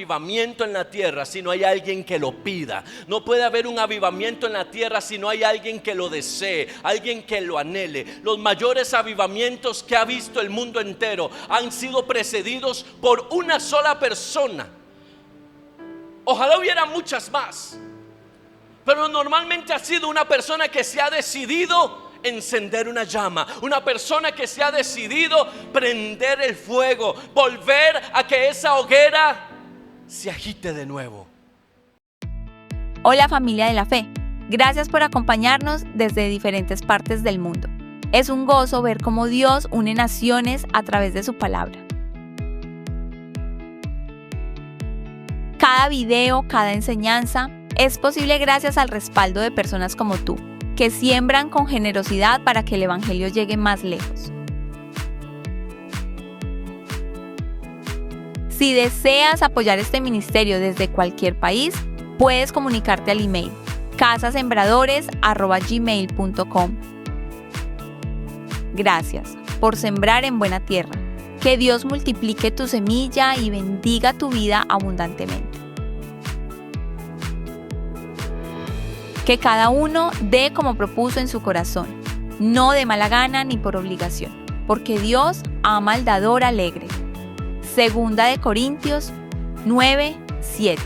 avivamiento en la tierra si no hay alguien que lo pida. No puede haber un avivamiento en la tierra si no hay alguien que lo desee, alguien que lo anhele. Los mayores avivamientos que ha visto el mundo entero han sido precedidos por una sola persona. Ojalá hubiera muchas más, pero normalmente ha sido una persona que se ha decidido encender una llama, una persona que se ha decidido prender el fuego, volver a que esa hoguera se agite de nuevo. Hola familia de la fe, gracias por acompañarnos desde diferentes partes del mundo. Es un gozo ver cómo Dios une naciones a través de su palabra. Cada video, cada enseñanza es posible gracias al respaldo de personas como tú, que siembran con generosidad para que el evangelio llegue más lejos. Si deseas apoyar este ministerio desde cualquier país, puedes comunicarte al email casasembradores@gmail.com. Gracias por sembrar en buena tierra. Que Dios multiplique tu semilla y bendiga tu vida abundantemente. Que cada uno dé como propuso en su corazón, no de mala gana ni por obligación, porque Dios ama al dador alegre. Segunda de Corintios 9:7.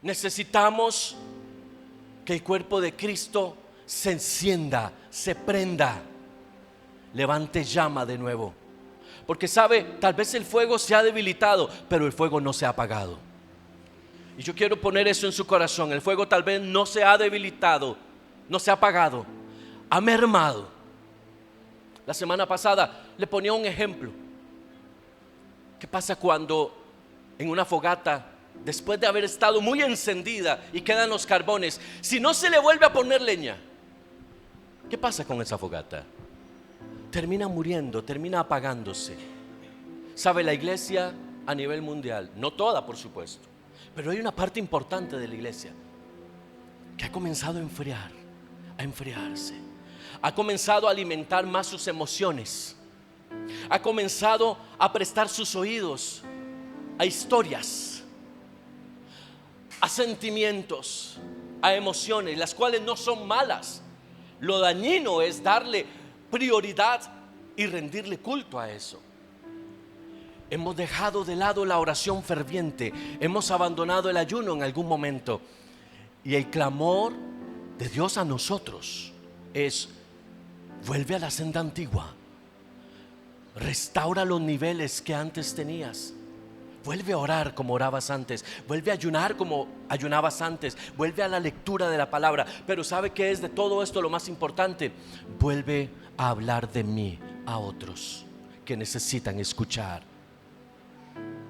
Necesitamos que el cuerpo de Cristo se encienda, se prenda, levante llama de nuevo. Porque sabe, tal vez el fuego se ha debilitado, pero el fuego no se ha apagado. Y yo quiero poner eso en su corazón. El fuego tal vez no se ha debilitado, no se ha apagado, ha mermado. La semana pasada le ponía un ejemplo. ¿Qué pasa cuando en una fogata, después de haber estado muy encendida y quedan los carbones, si no se le vuelve a poner leña? ¿Qué pasa con esa fogata? Termina muriendo, termina apagándose. ¿Sabe? La iglesia a nivel mundial, no toda por supuesto, pero hay una parte importante de la iglesia que ha comenzado a enfriar, a enfriarse. Ha comenzado a alimentar más sus emociones. Ha comenzado a prestar sus oídos a historias, a sentimientos, a emociones, las cuales no son malas. Lo dañino es darle prioridad y rendirle culto a eso. Hemos dejado de lado la oración ferviente, hemos abandonado el ayuno en algún momento, y el clamor de Dios a nosotros es: vuelve a la senda antigua, restaura los niveles que antes tenías. Vuelve a orar como orabas antes. Vuelve a ayunar como ayunabas antes. Vuelve a la lectura de la palabra. Pero ¿sabe qué es de todo esto lo más importante? Vuelve a hablar de mí a otros que necesitan escuchar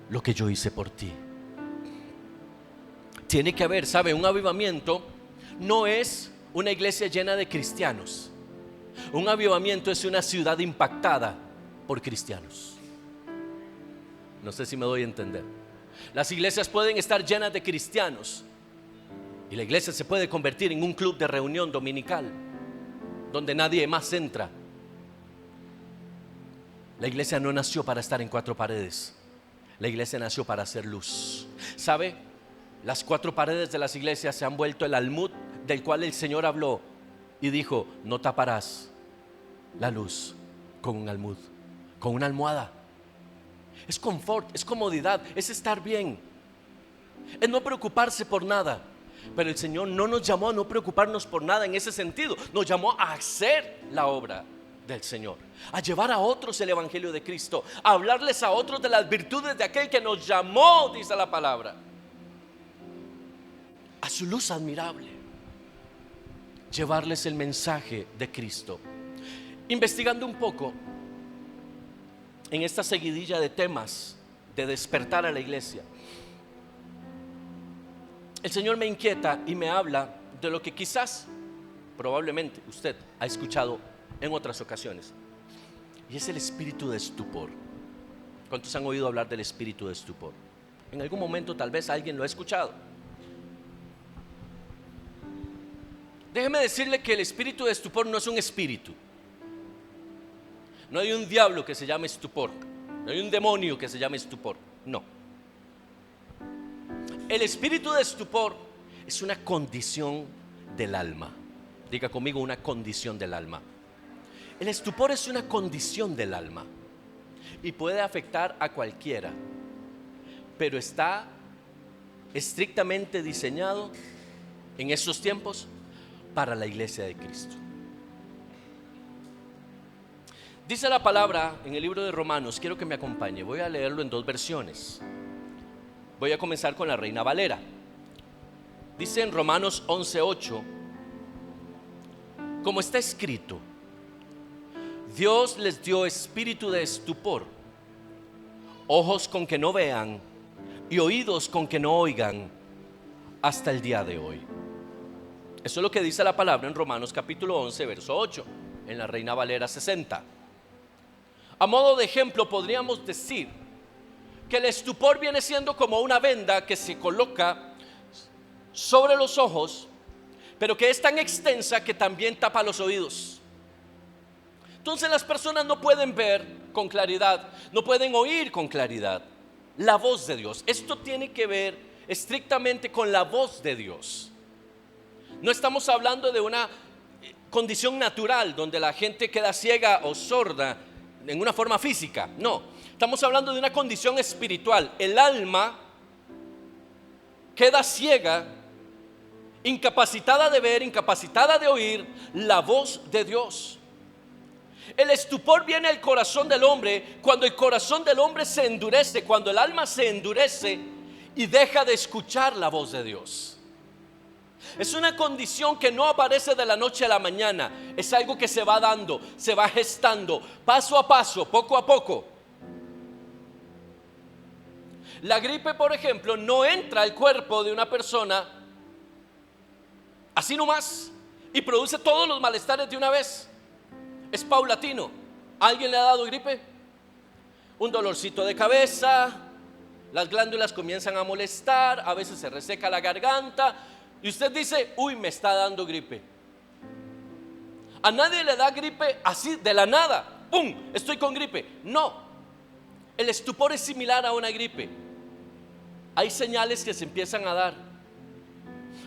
lo que yo hice por ti. Tiene que haber, ¿sabe? Un avivamiento no es una iglesia llena de cristianos. Un avivamiento es una ciudad impactada por cristianos. No sé si me doy a entender. Las iglesias pueden estar llenas de cristianos y la iglesia se puede convertir en un club de reunión dominical donde nadie más entra. La iglesia no nació para estar en cuatro paredes. La iglesia nació para hacer luz. ¿Sabe? Las cuatro paredes de las iglesias se han vuelto el almud del cual el Señor habló y dijo: no taparás la luz con un almud, con una almohada. Es confort, es comodidad, es estar bien, es no preocuparse por nada. Pero el Señor no nos llamó a no preocuparnos por nada en ese sentido. Nos llamó a hacer la obra del Señor, a llevar a otros el evangelio de Cristo, a hablarles a otros de las virtudes de aquel que nos llamó, dice la palabra, a su luz admirable. Llevarles el mensaje de Cristo. Investigando un poco en esta seguidilla de temas de despertar a la iglesia, el Señor me inquieta y me habla de lo que quizás, probablemente usted ha escuchado en otras ocasiones, y es el espíritu de estupor. ¿Cuántos han oído hablar del espíritu de estupor? En algún momento tal vez alguien lo ha escuchado. Déjeme decirle que el espíritu de estupor no es un espíritu. No hay un diablo que se llame estupor. No hay un demonio que se llame estupor. No. El espíritu de estupor es una condición del alma. Diga conmigo, una condición del alma. El estupor es una condición del alma y puede afectar a cualquiera, pero está estrictamente diseñado en estos tiempos para la iglesia de Cristo. Dice la palabra en el libro de Romanos, quiero que me acompañe, voy a leerlo en dos versiones. Voy a comenzar con la Reina Valera. Dice en Romanos 11:8, como está escrito, Dios les dio espíritu de estupor, ojos con que no vean y oídos con que no oigan hasta el día de hoy. Eso es lo que dice la palabra en Romanos capítulo 11, verso 8, en la Reina Valera 60. A modo de ejemplo podríamos decir que el estupor viene siendo como una venda que se coloca sobre los ojos, pero que es tan extensa que también tapa los oídos. Entonces las personas no pueden ver con claridad, no pueden oír con claridad la voz de Dios. Esto tiene que ver estrictamente con la voz de Dios. No estamos hablando de una condición natural donde la gente queda ciega o sorda en una forma física. No, estamos hablando de una condición espiritual. El alma queda ciega, incapacitada de ver, incapacitada de oír la voz de Dios. El estupor viene al corazón del hombre cuando el corazón del hombre se endurece, cuando el alma se endurece y deja de escuchar la voz de Dios. Es una condición que no aparece de la noche a la mañana, es algo que se va dando, se va gestando, paso a paso, poco a poco. La gripe, por ejemplo, no entra al cuerpo de una persona así nomás y produce todos los malestares de una vez. Es paulatino. ¿A alguien le ha dado gripe? Un dolorcito de cabeza, las glándulas comienzan a molestar, a veces se reseca la garganta y usted dice, uy, me está dando gripe. A nadie le da gripe así de la nada, ¡pum!, estoy con gripe. No, el estupor es similar a una gripe. Hay señales que se empiezan a dar.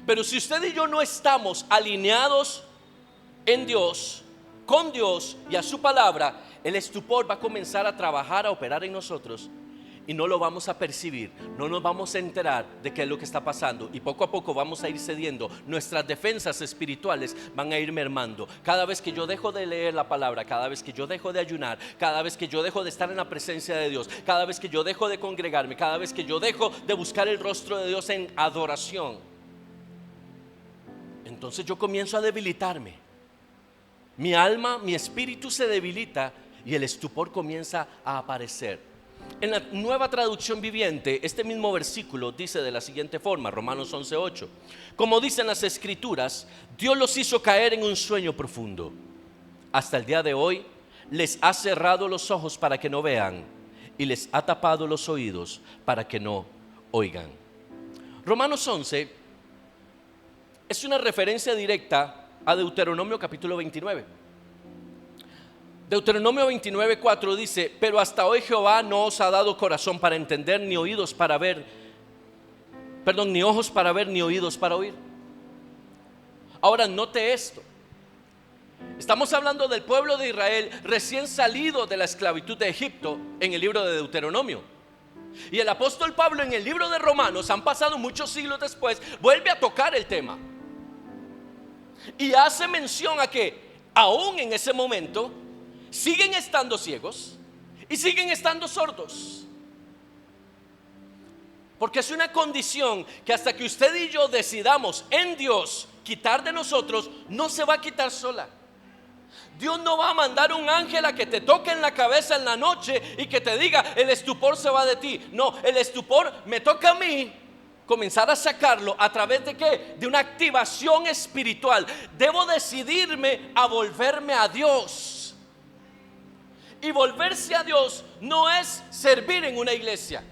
Pero si usted y yo no estamos alineados en Dios, con Dios y a su palabra, el estupor va a comenzar a trabajar, a operar en nosotros y no lo vamos a percibir, no nos vamos a enterar de qué es lo que está pasando y poco a poco vamos a ir cediendo. Nuestras defensas espirituales van a ir mermando. Cada vez que yo dejo de leer la palabra, cada vez que yo dejo de ayunar, cada vez que yo dejo de estar en la presencia de Dios, cada vez que yo dejo de congregarme, cada vez que yo dejo de buscar el rostro de Dios en adoración, entonces yo comienzo a debilitarme. Mi alma, mi espíritu se debilita y el estupor comienza a aparecer. En la Nueva Traducción Viviente, este mismo versículo dice de la siguiente forma, Romanos 11:8: como dicen las Escrituras, Dios los hizo caer en un sueño profundo. Hasta el día de hoy les ha cerrado los ojos para que no vean y les ha tapado los oídos para que no oigan. Romanos 11 es una referencia directa a Deuteronomio capítulo 29. Deuteronomio 29:4 dice: pero hasta hoy Jehová no os ha dado corazón para entender, ni oídos para ver, ni ojos para ver, ni oídos para oír. Ahora note esto. Estamos hablando del pueblo de Israel recién salido de la esclavitud de Egipto en el libro de Deuteronomio. Y el apóstol Pablo en el libro de Romanos, han pasado muchos siglos después, vuelve a tocar el tema y hace mención a que aún en ese momento siguen estando ciegos y siguen estando sordos, porque es una condición que hasta que usted y yo decidamos en Dios quitar de nosotros, no se va a quitar sola. Dios no va a mandar un ángel a que te toque en la cabeza en la noche y que te diga: el estupor se va de ti. No, el estupor me toca a mí comenzar a sacarlo a través de ¿qué? De una activación espiritual. Debo decidirme a volverme a Dios. Y volverse a Dios no es servir en una iglesia.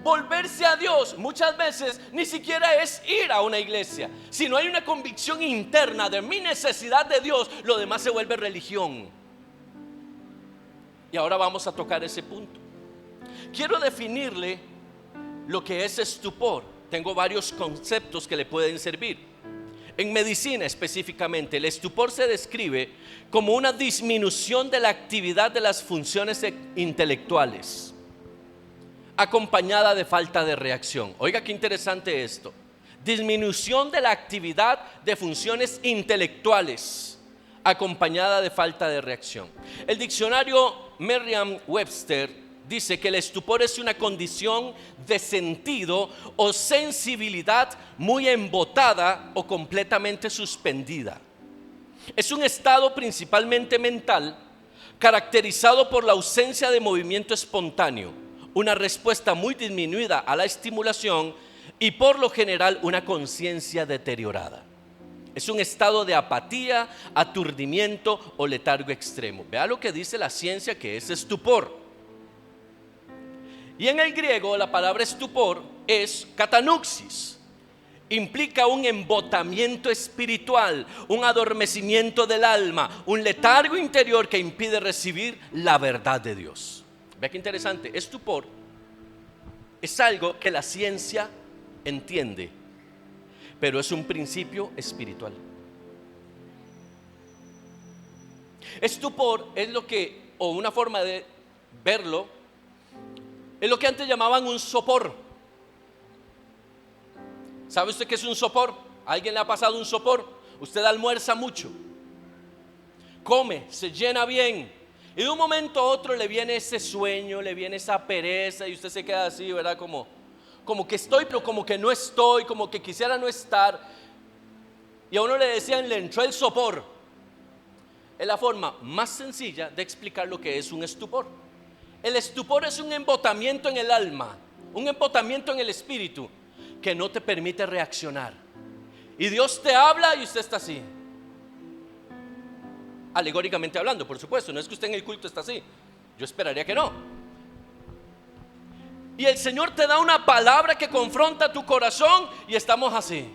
Volverse a Dios muchas veces ni siquiera es ir a una iglesia. Si no hay una convicción interna de mi necesidad de Dios, lo demás se vuelve religión. Y ahora vamos a tocar ese punto. Quiero definirle lo que es estupor. Tengo varios conceptos que le pueden servir. En medicina específicamente, el estupor se describe como una disminución de la actividad de las funciones intelectuales, acompañada de falta de reacción. Oiga qué interesante esto. Disminución de la actividad de funciones intelectuales, acompañada de falta de reacción. El diccionario Merriam-Webster dice que el estupor es una condición de sentido o sensibilidad muy embotada o completamente suspendida. Es un estado principalmente mental, caracterizado por la ausencia de movimiento espontáneo, una respuesta muy disminuida a la estimulación y por lo general una conciencia deteriorada. Es un estado de apatía, aturdimiento o letargo extremo. Vea lo que dice la ciencia que es estupor. Y en el griego la palabra estupor es katanuxis. Implica un embotamiento espiritual, un adormecimiento del alma, un letargo interior que impide recibir la verdad de Dios. Vea qué interesante, estupor es algo que la ciencia entiende, pero es un principio espiritual. Estupor es lo que, o una forma de verlo, es lo que antes llamaban un sopor. ¿Sabe usted qué es un sopor? ¿A alguien le ha pasado un sopor? Usted almuerza mucho, come, se llena bien, y de un momento a otro le viene ese sueño, le viene esa pereza, y usted se queda así, ¿verdad? Como que estoy, pero como que no estoy, como que quisiera no estar. Y a uno le decían, le entró el sopor. Es la forma más sencilla de explicar lo que es un estupor. El estupor es un embotamiento en el alma, un embotamiento en el espíritu que no te permite reaccionar. Y Dios te habla y usted está así. Alegóricamente hablando, por supuesto, no es que usted en el culto está así. Yo esperaría que no. Y el Señor te da una palabra que confronta tu corazón y estamos así.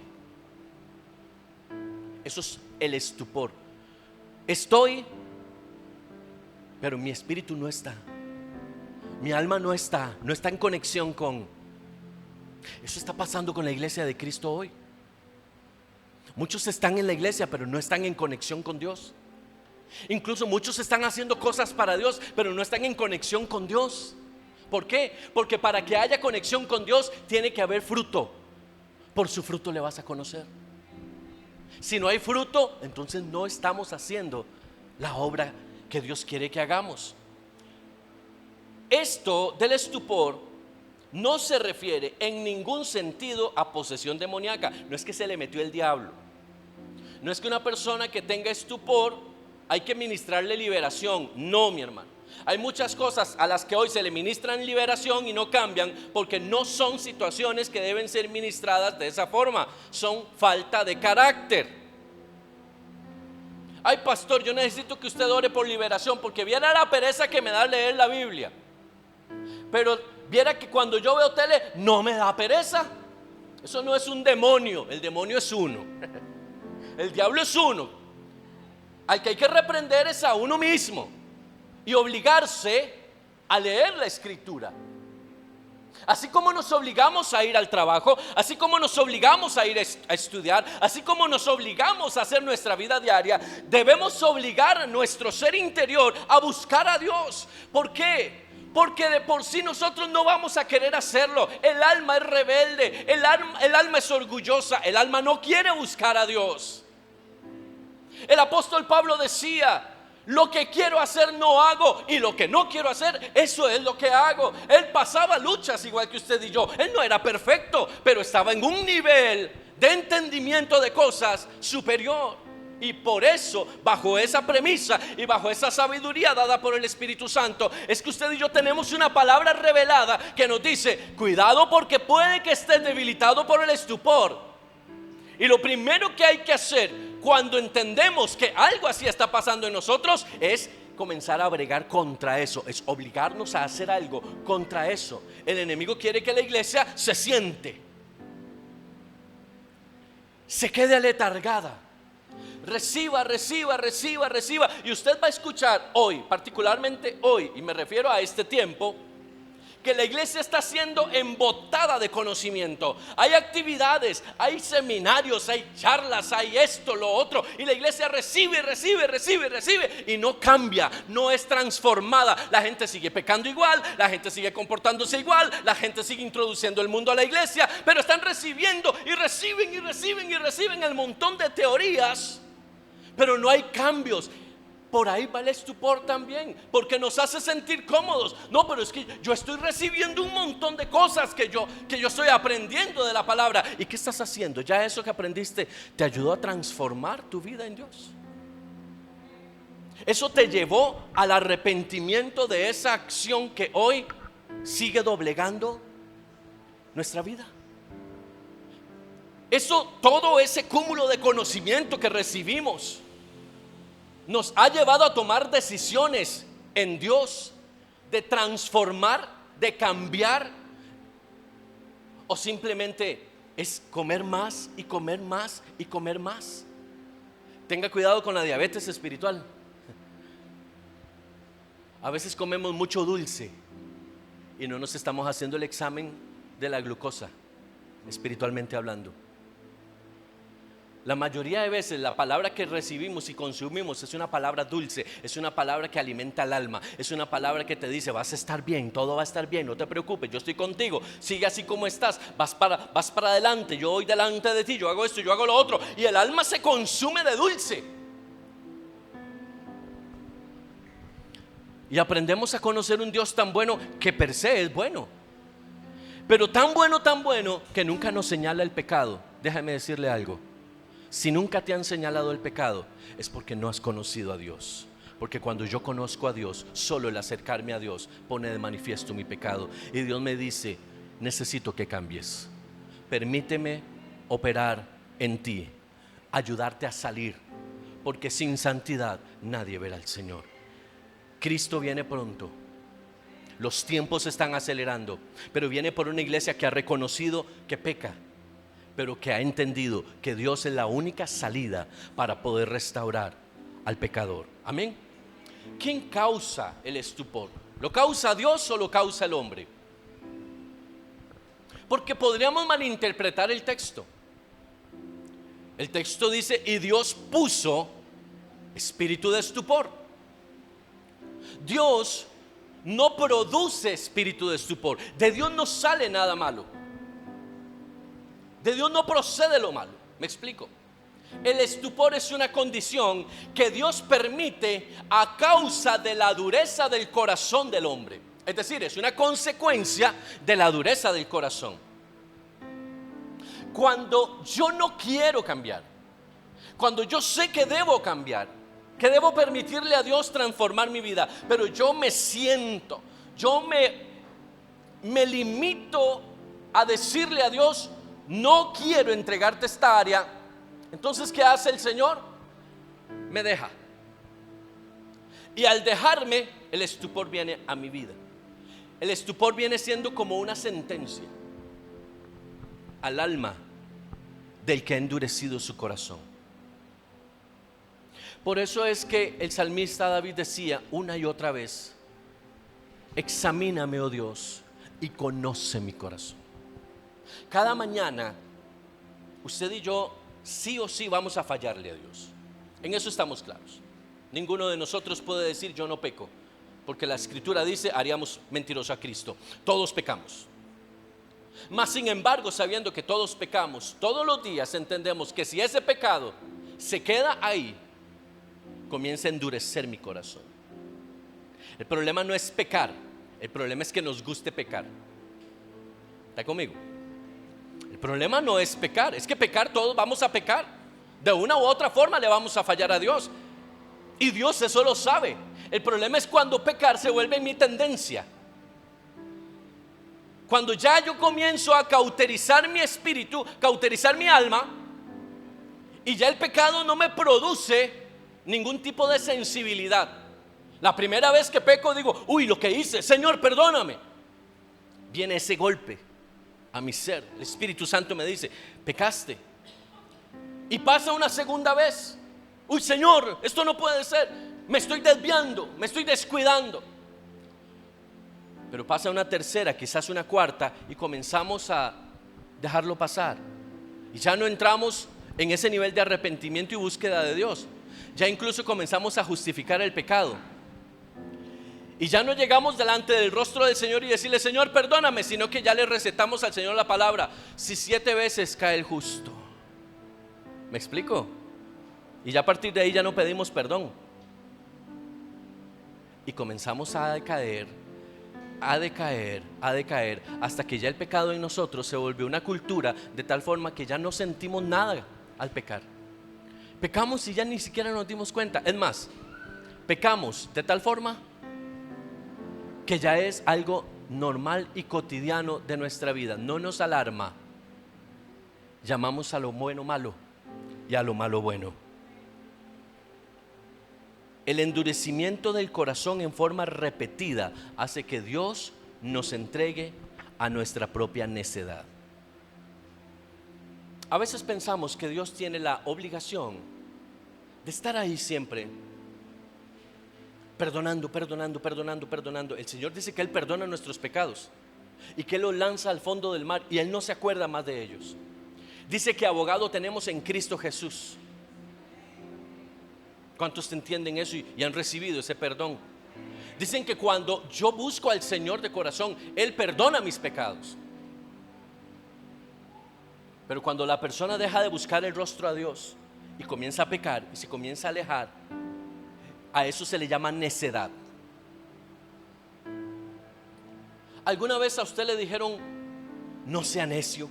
Eso es el estupor. Estoy, pero mi espíritu no está. Mi alma no está en conexión con. Eso está pasando con la iglesia de Cristo hoy. Muchos están en la iglesia, pero no están en conexión con Dios. Incluso muchos están haciendo cosas para Dios, pero no están en conexión con Dios. ¿Por qué? Porque para que haya conexión con Dios tiene que haber fruto. Por su fruto le vas a conocer. Si no hay fruto, entonces no estamos haciendo la obra que Dios quiere que hagamos. Esto del estupor no se refiere en ningún sentido a posesión demoníaca. No es que se le metió el diablo. No es que una persona que tenga estupor hay que ministrarle liberación. No, mi hermano. Hay muchas cosas a las que hoy se le ministran liberación y no cambian porque no son situaciones que deben ser ministradas de esa forma. Son falta de carácter. Ay, pastor, yo necesito que usted ore por liberación porque viera la pereza que me da leer la Biblia. Pero viera que cuando yo veo tele no me da pereza. Eso no es un demonio, el demonio es uno. El diablo es uno. Al que hay que reprender es a uno mismo y obligarse a leer la escritura. Así como nos obligamos a ir al trabajo, así como nos obligamos a ir a estudiar, así como nos obligamos a hacer nuestra vida diaria, debemos obligar a nuestro ser interior a buscar a Dios. ¿Por qué? Porque de por sí nosotros no vamos a querer hacerlo. El alma es rebelde, el alma es orgullosa, el alma no quiere buscar a Dios. El apóstol Pablo decía: lo que quiero hacer no hago, y lo que no quiero hacer, eso es lo que hago. Él pasaba luchas igual que usted y yo. Él no era perfecto, pero estaba en un nivel de entendimiento de cosas superior. Y por eso, bajo esa premisa y bajo esa sabiduría dada por el Espíritu Santo, es que usted y yo tenemos una palabra revelada que nos dice: cuidado, porque puede que estés debilitado por el estupor. Y lo primero que hay que hacer cuando entendemos que algo así está pasando en nosotros es comenzar a bregar contra eso, es obligarnos a hacer algo contra eso. El enemigo quiere que la iglesia se siente, se quede aletargada, reciba. Y usted va a escuchar hoy, particularmente hoy, y me refiero a este tiempo, que la iglesia está siendo embotada de conocimiento. Hay actividades, hay seminarios, hay charlas, hay esto, lo otro, y la iglesia recibe y no cambia, no es transformada. La gente sigue pecando igual, la gente sigue comportándose igual, la gente sigue introduciendo el mundo a la iglesia, pero están recibiendo y reciben el montón de teorías, pero no hay cambios. Por ahí va el estupor también, porque nos hace sentir cómodos. No, pero es que yo estoy recibiendo un montón de cosas que yo estoy aprendiendo de la palabra. ¿Y qué estás haciendo? ¿Ya eso que aprendiste te ayudó a transformar tu vida en Dios? ¿Eso te llevó al arrepentimiento de esa acción que hoy sigue doblegando nuestra vida? Todo ese cúmulo de conocimiento que recibimos nos ha llevado a tomar decisiones en Dios de transformar, de cambiar, o simplemente es comer más y comer más y comer más. Tenga cuidado con la diabetes espiritual. A veces comemos mucho dulce y no nos estamos haciendo el examen de la glucosa, espiritualmente hablando. La mayoría de veces la palabra que recibimos y consumimos es una palabra dulce, es una palabra que alimenta el alma, es una palabra que te dice: vas a estar bien, todo va a estar bien, no te preocupes, yo estoy contigo, sigue así como estás, vas para adelante, yo voy delante de ti, yo hago esto, yo hago lo otro, y el alma se consume de dulce. Y aprendemos a conocer un Dios tan bueno, que per se es bueno, pero tan bueno que nunca nos señala el pecado. Déjame decirle algo: si nunca te han señalado el pecado, es porque no has conocido a Dios. Porque cuando yo conozco a Dios, solo el acercarme a Dios pone de manifiesto mi pecado. Y Dios me dice: necesito que cambies. Permíteme operar en ti, ayudarte a salir, porque sin santidad nadie verá al Señor. Cristo viene pronto. Los tiempos se están acelerando, pero viene por una iglesia que ha reconocido que peca, pero que ha entendido que Dios es la única salida para poder restaurar al pecador. Amén. ¿Quién causa el estupor? ¿Lo causa Dios o lo causa el hombre? Porque podríamos malinterpretar el texto. El texto dice: y Dios puso espíritu de estupor. Dios no produce espíritu de estupor. De Dios no sale nada malo. De Dios no procede lo malo. Me explico. El estupor es una condición que Dios permite a causa de la dureza del corazón del hombre. Es decir, es una consecuencia de la dureza del corazón. Cuando yo no quiero cambiar, cuando yo sé que debo cambiar, que debo permitirle a Dios transformar mi vida, pero yo me siento, yo me limito a decirle a Dios: no quiero entregarte esta área. Entonces, ¿qué hace el Señor? Me deja. Y al dejarme, el estupor viene a mi vida. El estupor viene siendo como una sentencia al alma del que ha endurecido su corazón. Por eso es que el salmista David decía una y otra vez: examíname, oh Dios, y conoce mi corazón. Cada mañana usted y yo sí o sí vamos a fallarle a Dios. En eso estamos claros. Ninguno de nosotros puede decir: yo no peco, porque la escritura dice: haríamos mentiroso a Cristo. Todos pecamos. Mas sin embargo, sabiendo que todos pecamos, todos los días entendemos que si ese pecado se queda ahí, comienza a endurecer mi corazón. El problema no es pecar, el problema es que nos guste pecar. ¿Está conmigo? El problema no es pecar, es que pecar, todos vamos a pecar. De una u otra forma le vamos a fallar a Dios. Y Dios eso lo sabe. El problema es cuando pecar se vuelve mi tendencia. Cuando ya yo comienzo a cauterizar mi espíritu, cauterizar mi alma, y ya el pecado no me produce ningún tipo de sensibilidad. La primera vez que peco digo: uy, lo que hice, Señor, perdóname. Viene ese golpe a mi ser. El Espíritu Santo me dice: pecaste. Y pasa una segunda vez, Uy, Señor, esto no puede ser, me estoy desviando, me estoy descuidando. Pero pasa una tercera, quizás una cuarta, y comenzamos a dejarlo pasar. Y ya no entramos en ese nivel de arrepentimiento y búsqueda de Dios. Ya incluso comenzamos a justificar el pecado. Y ya no llegamos delante del rostro del Señor y decirle: Señor, perdóname, sino que ya le recetamos al Señor la palabra: si 7 veces cae el justo. ¿Me explico? Y ya a partir de ahí ya no pedimos perdón. Y comenzamos a decaer, hasta que ya el pecado en nosotros se volvió una cultura, de tal forma que ya no sentimos nada al pecar. Pecamos y ya ni siquiera nos dimos cuenta. Es más, pecamos de tal forma que ya es algo normal y cotidiano de nuestra vida. No nos alarma. Llamamos a lo bueno malo y a lo malo bueno. El endurecimiento del corazón en forma repetida hace que Dios nos entregue a nuestra propia necedad. A veces pensamos que Dios tiene la obligación de estar ahí siempre, perdonando. El Señor dice que Él perdona nuestros pecados y que Él los lanza al fondo del mar y Él no se acuerda más de ellos. Dice que abogado tenemos en Cristo Jesús. ¿Cuántos entienden eso y han recibido ese perdón? Dicen que cuando yo busco al Señor de corazón, Él perdona mis pecados. Pero cuando la persona deja de buscar el rostro a Dios y comienza a pecar y se comienza a alejar, a eso se le llama necedad. ¿Alguna vez a usted le dijeron: no sea necio?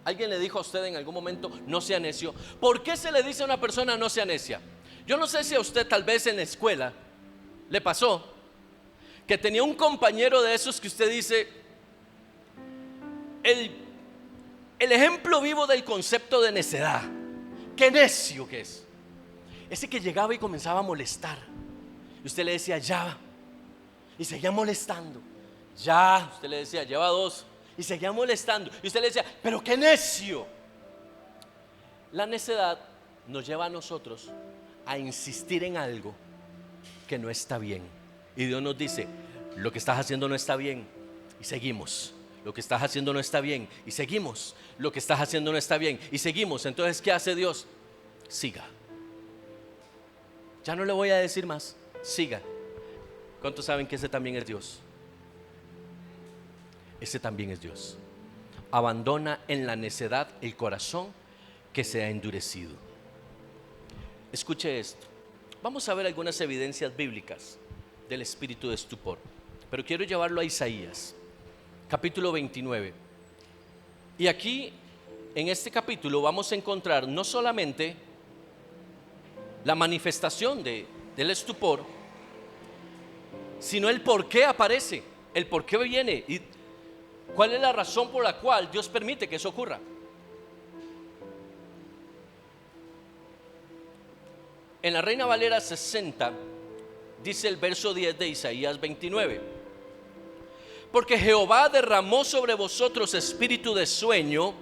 ¿Alguien le dijo a usted en algún momento: no sea necio? ¿Por qué se le dice a una persona no sea necia? Yo no sé si a usted tal vez en la escuela le pasó que tenía un compañero de esos que usted dice: el ejemplo vivo del concepto de necedad. Qué necio que es. Ese que llegaba y comenzaba a molestar y usted le decía: ya, y seguía molestando. Ya, usted le decía: lleva 2, y seguía molestando y usted le decía: pero qué necio. La necedad nos lleva a nosotros a insistir en algo que no está bien, y Dios nos dice: lo que estás haciendo no está bien, y seguimos. Lo que estás haciendo no está bien, y seguimos. Lo que estás haciendo no está bien, y seguimos. Entonces, ¿qué hace Dios? Siga. Ya no le voy a decir más, siga. ¿Cuántos saben que ese también es Dios? Ese también es Dios. Abandona en la necedad el corazón que se ha endurecido. Escuche esto. Vamos a ver algunas evidencias bíblicas del espíritu de estupor, pero quiero llevarlo a Isaías, capítulo 29. Y aquí, en este capítulo, vamos a encontrar no solamente la manifestación del estupor, sino el por qué aparece, el por qué viene y cuál es la razón por la cual Dios permite que eso ocurra. En la Reina Valera 60 dice el verso 10 de Isaías 29: porque Jehová derramó sobre vosotros espíritu de sueño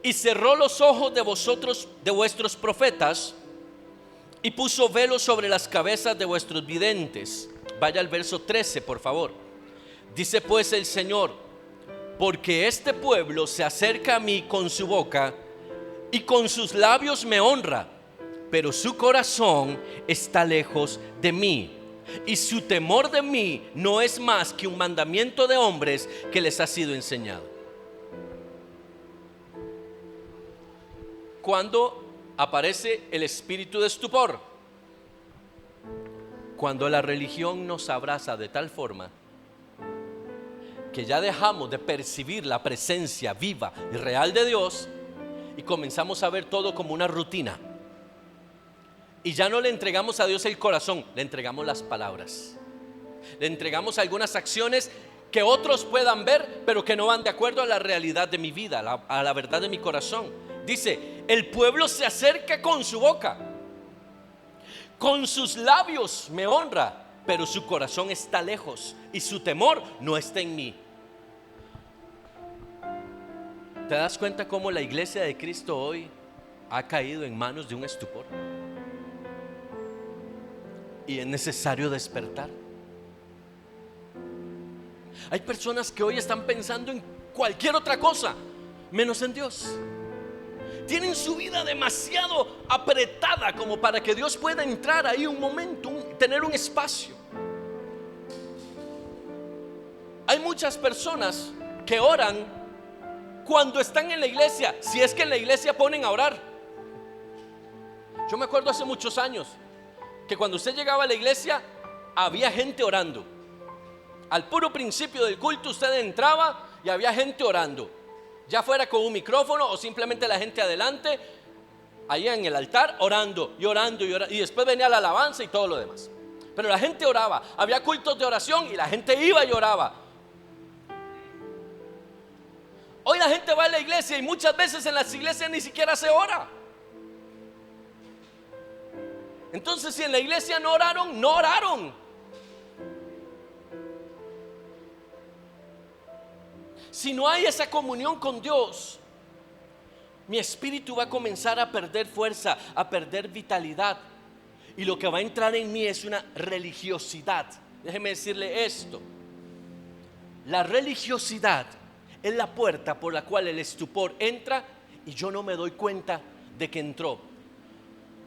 y cerró los ojos de vosotros, de vuestros profetas, y puso velo sobre las cabezas de vuestros videntes. Vaya al verso 13, por favor. Dice pues el Señor: porque este pueblo se acerca a mí con su boca y con sus labios me honra, pero su corazón está lejos de mí, y su temor de mí no es más que un mandamiento de hombres que les ha sido enseñado. ¿Cuándo aparece el espíritu de estupor? Cuando la religión nos abraza de tal forma que ya dejamos de percibir la presencia viva y real de Dios y comenzamos a ver todo como una rutina. Y ya no le entregamos a Dios el corazón, le entregamos las palabras, le entregamos algunas acciones que otros puedan ver, pero que no van de acuerdo a la realidad de mi vida, a la verdad de mi corazón. Dice: el pueblo se acerca con su boca, con sus labios me honra, pero su corazón está lejos y su temor no está en mí. ¿Te das cuenta cómo la iglesia de Cristo hoy ha caído en manos de un estupor. Y es necesario despertar. Hay personas que hoy están pensando en cualquier otra cosa menos en Dios. Tienen su vida demasiado apretada como para que Dios pueda entrar ahí un momento, tener un espacio. Hay muchas personas que oran cuando están en la iglesia, si es que en la iglesia ponen a orar. Yo me acuerdo hace muchos años que cuando usted llegaba a la iglesia había gente orando. Al puro principio del culto usted entraba y había gente orando, ya fuera con un micrófono o simplemente la gente adelante, allá en el altar, orando y orando y orando, y después venía la alabanza y todo lo demás. Pero la gente oraba, había cultos de oración y la gente iba y oraba. Hoy la gente va a la iglesia y muchas veces en las iglesias ni siquiera se ora. Entonces, si en la iglesia no oraron, no oraron. Si no hay esa comunión con Dios, mi espíritu va a comenzar a perder fuerza, a perder vitalidad. Y lo que va a entrar en mí es una religiosidad. Déjeme decirle esto: la religiosidad es la puerta por la cual el estupor entra y yo no me doy cuenta de que entró.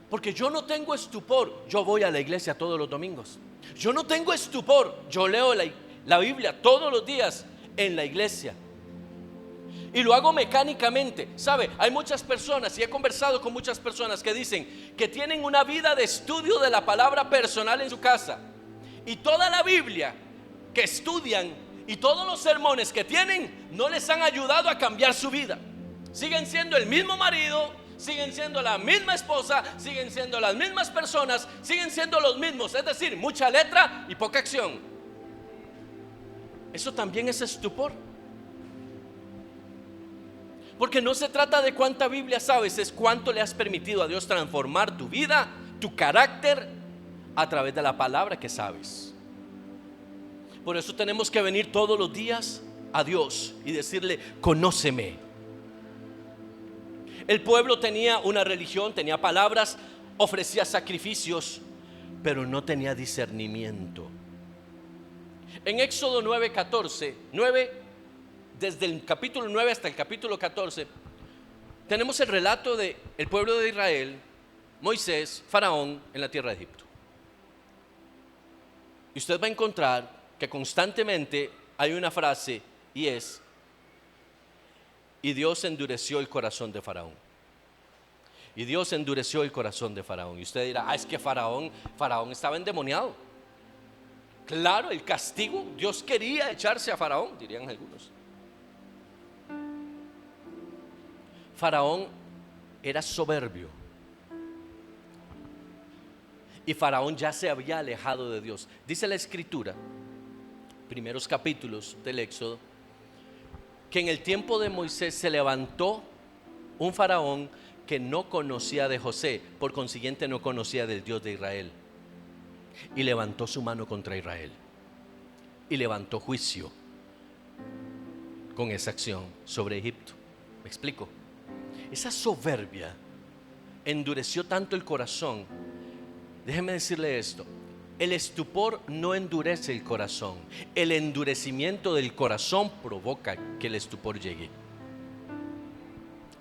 Porque yo no tengo estupor, yo voy a la iglesia todos los domingos. Yo no tengo estupor, yo leo la Biblia todos los días en la iglesia. Y lo hago mecánicamente. ¿Sabe? Hay muchas personas, y he conversado con muchas personas que dicen que tienen una vida de estudio de la palabra personal en su casa. Y toda la Biblia que estudian y todos los sermones que tienen no les han ayudado a cambiar su vida. Siguen siendo el mismo marido, siguen siendo la misma esposa, siguen siendo las mismas personas, siguen siendo los mismos. Es decir, mucha letra y poca acción. Eso también es estupor. Porque no se trata de cuánta Biblia sabes, es cuánto le has permitido a Dios transformar tu vida, tu carácter, a través de la palabra que sabes. Por eso tenemos que venir todos los días a Dios y decirle: conóceme. El pueblo tenía una religión, tenía palabras, ofrecía sacrificios, pero no tenía discernimiento. En Éxodo 9:14, desde el capítulo 9 hasta el capítulo 14, tenemos el relato del pueblo de Israel, Moisés, Faraón en la tierra de Egipto. Y usted va a encontrar que constantemente hay una frase, y es: y Dios endureció el corazón de Faraón. Y Dios endureció el corazón de Faraón. Y usted dirá: es que Faraón estaba endemoniado. Claro, el castigo, Dios quería echarse a Faraón, dirían algunos. Faraón era soberbio. Y Faraón ya se había alejado de Dios. Dice la escritura, primeros capítulos del Éxodo, que en el tiempo de Moisés se levantó un faraón que no conocía de José, por consiguiente no conocía del Dios de Israel, y levantó su mano contra Israel y levantó juicio con esa acción sobre Egipto. ¿Me explico? Esa soberbia endureció tanto el corazón. Déjeme decirle esto: el estupor no endurece el corazón, el endurecimiento del corazón provoca que el estupor llegue.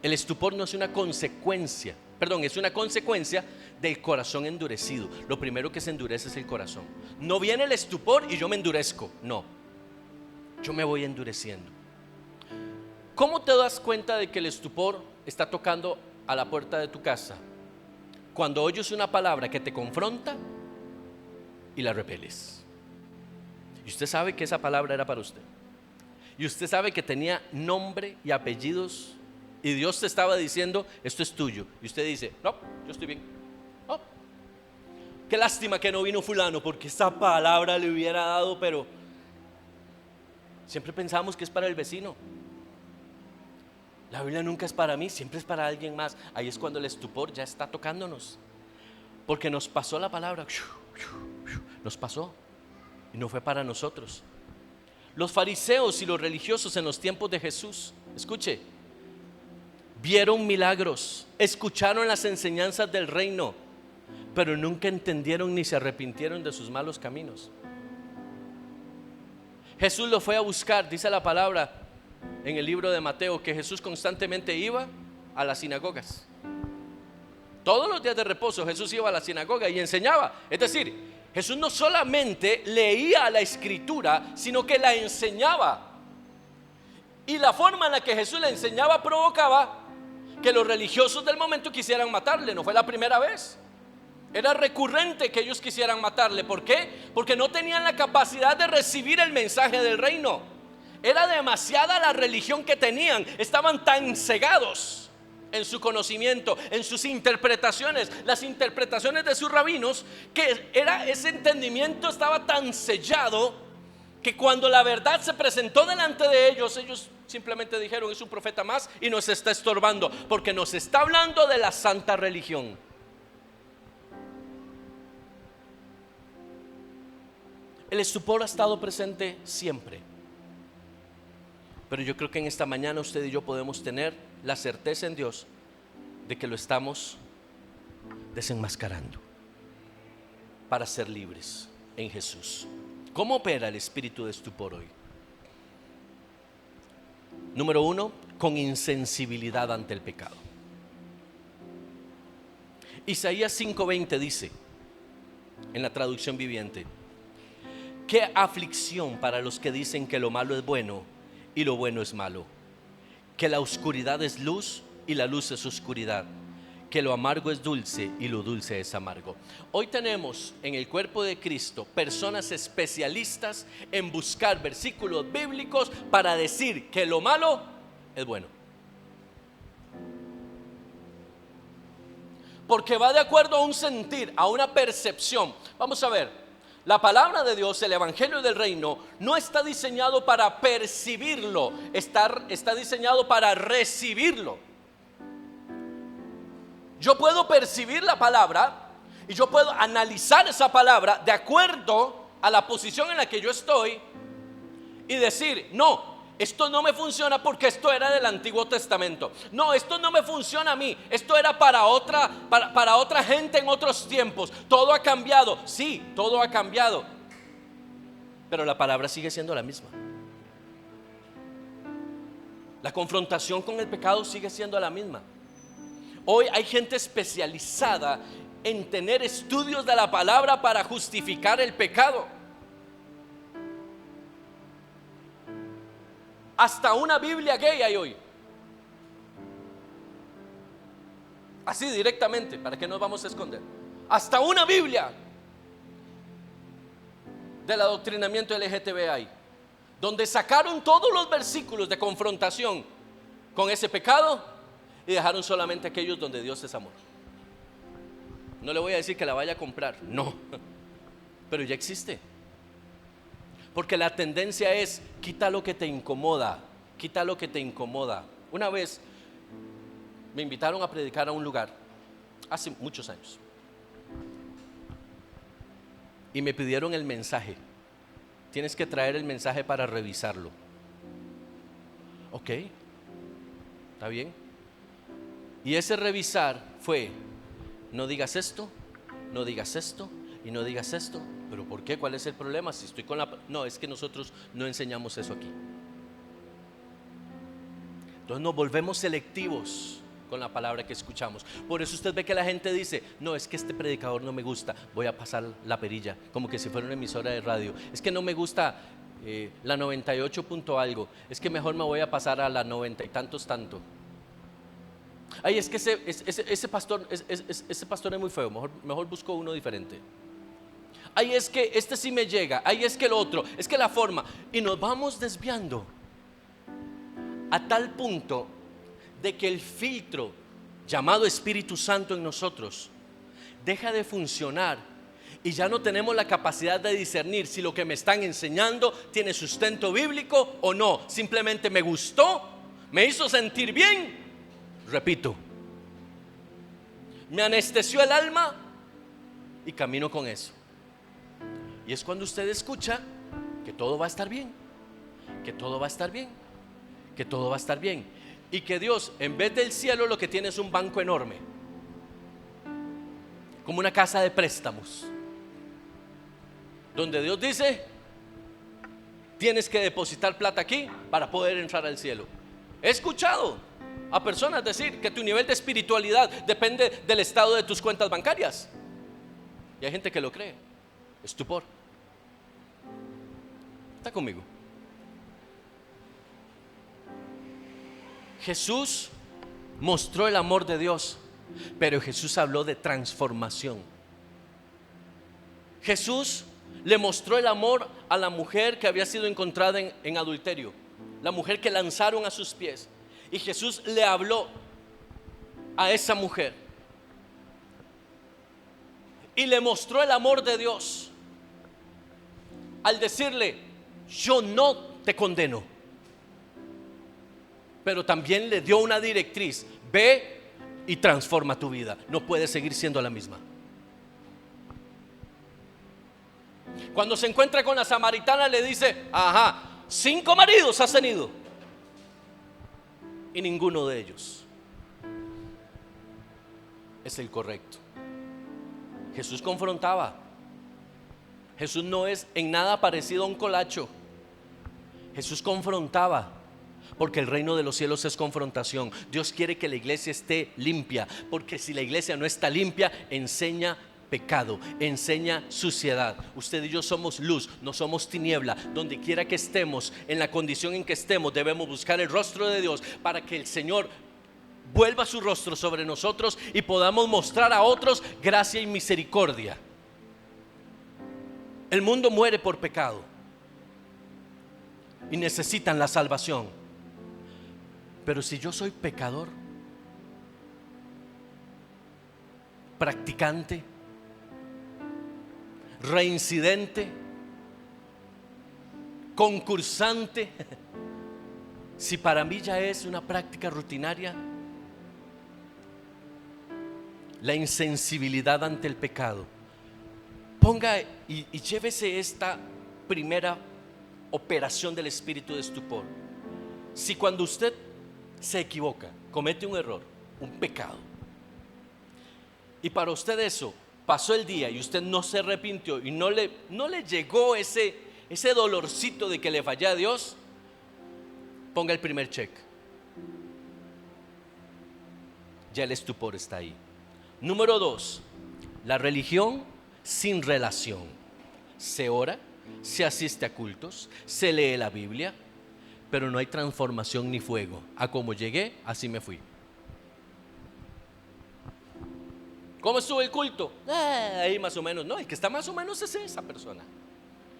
El estupor no es una consecuencia, es una consecuencia del corazón endurecido. Lo primero que se endurece es el corazón. No viene el estupor y yo me endurezco, no, yo me voy endureciendo. ¿Cómo te das cuenta de que el estupor está tocando a la puerta de tu casa? Cuando oyes una palabra que te confronta y la repeles. Y usted sabe que esa palabra era para usted. Y usted sabe que tenía nombre y apellidos. Y Dios te estaba diciendo: esto es tuyo. Y usted dice: no, yo estoy bien. No. Qué lástima que no vino fulano, porque esa palabra le hubiera dado, pero siempre pensamos que es para el vecino. La Biblia nunca es para mí, siempre es para alguien más. Ahí es cuando el estupor ya está tocándonos, porque nos pasó la palabra, nos pasó y no fue para nosotros. Los fariseos y los religiosos en los tiempos de Jesús, escuche, vieron milagros, escucharon las enseñanzas del reino, pero nunca entendieron ni se arrepintieron de sus malos caminos. Jesús lo fue a buscar, dice la palabra en el libro de Mateo, que Jesús constantemente iba a las sinagogas. Todos los días de reposo Jesús iba a la sinagoga y enseñaba. Es decir, Jesús no solamente leía la escritura, sino que la enseñaba. Y la forma en la que Jesús la enseñaba provocaba que los religiosos del momento quisieran matarle. No fue la primera vez. Era recurrente que ellos quisieran matarle. ¿Por qué? Porque no tenían la capacidad de recibir el mensaje del reino. Era demasiada la religión que tenían. Estaban tan cegados en su conocimiento, en sus interpretaciones, las interpretaciones de sus rabinos, que ese entendimiento estaba tan sellado que cuando la verdad se presentó delante de ellos, ellos simplemente dijeron: es un profeta más y nos está estorbando, porque nos está hablando de la santa religión. El estupor ha estado presente siempre, pero yo creo que en esta mañana usted y yo podemos tener la certeza en Dios de que lo estamos desenmascarando para ser libres en Jesús. ¿Cómo opera el espíritu de estupor hoy? Número 1, con insensibilidad ante el pecado. Isaías 5:20 dice, en la traducción viviente: qué aflicción para los que dicen que lo malo es bueno y lo bueno es malo, que la oscuridad es luz y la luz es oscuridad, que lo amargo es dulce y lo dulce es amargo. Hoy tenemos en el cuerpo de Cristo personas especialistas en buscar versículos bíblicos para decir que lo malo es bueno, porque va de acuerdo a un sentir, a una percepción. Vamos a ver, la palabra de Dios, el evangelio del reino, no está diseñado para percibirlo, está diseñado para recibirlo. Yo puedo percibir la palabra y yo puedo analizar esa palabra de acuerdo a la posición en la que yo estoy y decir: no, esto no me funciona porque esto era del Antiguo Testamento. No, esto no me funciona a mí. Esto era para otra gente en otros tiempos. Todo ha cambiado. Sí, todo ha cambiado, pero la palabra sigue siendo la misma. La confrontación con el pecado sigue siendo la misma. Hoy hay gente especializada en tener estudios de la palabra para justificar el pecado. Hasta una Biblia gay hay hoy. Así directamente, ¿para qué nos vamos a esconder? Hasta una Biblia del adoctrinamiento LGTB hay, donde sacaron todos los versículos de confrontación con ese pecado y dejaron solamente aquellos donde Dios es amor. No le voy a decir que la vaya a comprar, no, pero ya existe. Porque la tendencia es: quita lo que te incomoda, quita lo que te incomoda. Una vez me invitaron a predicar a un lugar, hace muchos años, y me pidieron el mensaje. Tienes que traer el mensaje para revisarlo. Ok, está bien. Y ese revisar fue: no digas esto, no digas esto y no digas esto. ¿Pero por qué? ¿Cuál es el problema? Si estoy con la... No, es que nosotros no enseñamos eso aquí. Entonces nos volvemos selectivos con la palabra que escuchamos. Por eso usted ve que la gente dice: no, es que este predicador no me gusta, voy a pasar la perilla, como que si fuera una emisora de radio. Es que no me gusta la 98 punto algo, es que mejor me voy a pasar a la 90 y tantos tanto. Ay, es que ese pastor es muy feo, mejor busco uno diferente. Ay, es que este sí me llega. Ay, es que el otro, es que la forma. Y nos vamos desviando a tal punto de que el filtro llamado Espíritu Santo en nosotros deja de funcionar y ya no tenemos la capacidad de discernir si lo que me están enseñando tiene sustento bíblico o no. Simplemente me gustó, me hizo sentir bien, repito, me anestesió el alma y camino con eso. Y es cuando usted escucha que todo va a estar bien, que todo va a estar bien, que todo va a estar bien. y que Dios, en vez del cielo, lo que tiene es un banco enorme, como una casa de préstamos, donde Dios dice: tienes que depositar plata aquí para poder entrar al cielo. He escuchado a personas decir que tu nivel de espiritualidad depende del estado de tus cuentas bancarias, y hay gente que lo cree. Estupor. ¿Está conmigo? Jesús mostró el amor de Dios, pero Jesús habló de transformación. Jesús le mostró el amor a la mujer que había sido encontrada en adulterio, la mujer que lanzaron a sus pies, y Jesús le habló a esa mujer y le mostró el amor de Dios al decirle: yo no te condeno. Pero también le dio una directriz: ve y transforma tu vida, no puedes seguir siendo la misma. Cuando se encuentra con la samaritana, le dice: 5 maridos has tenido y ninguno de ellos es el correcto. Jesús confrontaba. Jesús no es en nada parecido a un colacho. Jesús confrontaba, porque el reino de los cielos es confrontación. Dios quiere que la iglesia esté limpia, porque si la iglesia no está limpia, enseña pecado, enseña suciedad. Usted y yo somos luz, no somos tiniebla. Donde quiera que estemos, en la condición en que estemos, debemos buscar el rostro de Dios para que el Señor vuelva su rostro sobre nosotros y podamos mostrar a otros gracia y misericordia. El mundo muere por pecado y necesitan la salvación. Pero si yo soy pecador, practicante, reincidente, concursante, si para mí ya es una práctica rutinaria, la insensibilidad ante el pecado, ponga y llévese esta primera operación del espíritu de estupor. Si cuando usted se equivoca, comete un error, un pecado, y para usted eso pasó el día y usted no se arrepintió y no le llegó ese dolorcito de que le fallé a Dios, ponga el primer check. Ya el estupor está ahí. Número 2, la religión sin relación. Se ora, se asiste a cultos, se lee la Biblia, pero no hay transformación ni fuego. A como llegué, así me fui. ¿Cómo estuvo el culto? Ahí más o menos. No, el que está más o menos es esa persona.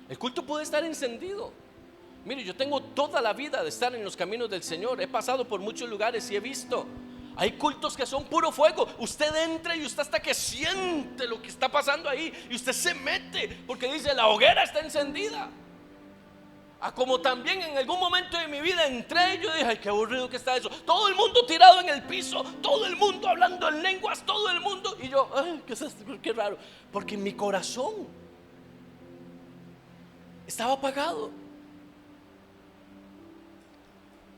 El culto puede estar encendido. Mire, yo tengo toda la vida de estar en los caminos del Señor. He pasado por muchos lugares y he visto. Hay cultos que son puro fuego. Usted entra y usted hasta que siente lo que está pasando ahí, y usted se mete porque dice: la hoguera está encendida. Como también en algún momento de mi vida entré y yo dije: ay, qué aburrido que está eso. Todo el mundo tirado en el piso, todo el mundo hablando en lenguas, todo el mundo. Y yo: ay, qué raro. Porque mi corazón estaba apagado.